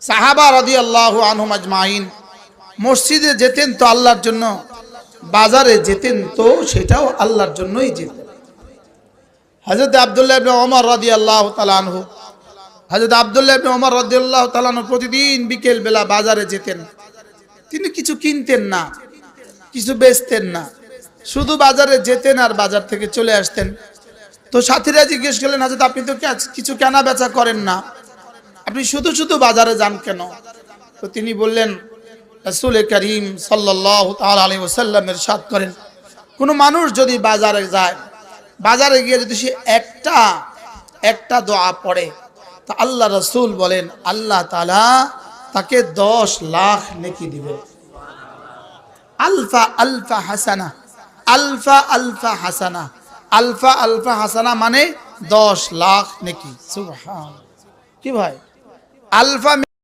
সাহাবা রাদিয়াল্লাহু আনহুম আজমাইন মসজিদে যেতেন তো আল্লাহর জন্য, বাজারে যেতেন তো সেটাও আল্লাহর জন্যই যেতেন। হযরত আব্দুল্লাহ ইবনে ওমর রাদিয়াল্লাহু তাআলা আনহু, হযরত আব্দুল্লাহ ইবনে ওমর রাদিয়াল্লাহু তাআলা আনহু প্রতিদিন বিকেল বেলা বাজারে যেতেন। তিনি কিছু কিনতেন না, কিছু বেচতেন না, শুধু বাজারে যেতেন আর বাজার থেকে চলে আসতেন। তো সাথীরা জিজ্ঞেস করলেন, হযরত আপনি তো কিছু কেনা বেচা করেন না, আপনি শুধু শুধু বাজারে যান কেন? তো তিনি বললেন, রাসূল করিম সাল্লাল্লাহু তাআলা আলাইহি ওয়াসাল্লাম ইরশাদ করেন, কোন মানুষ যদি বাজারে যায়, বাজারে গিয়ে যদি সে একটা দোয়া পড়ে, তা আল্লাহ রাসূল বলেন আল্লাহ তাআলা তাকে 10 লাখ নেকি দিবেন। আলফা আলফা হাসানা, আলফা আলফা হাসানা, আলফা আলফা হাসানা মানে 10 লাখ নেকি। সুবহান, কি ভাই, আলফা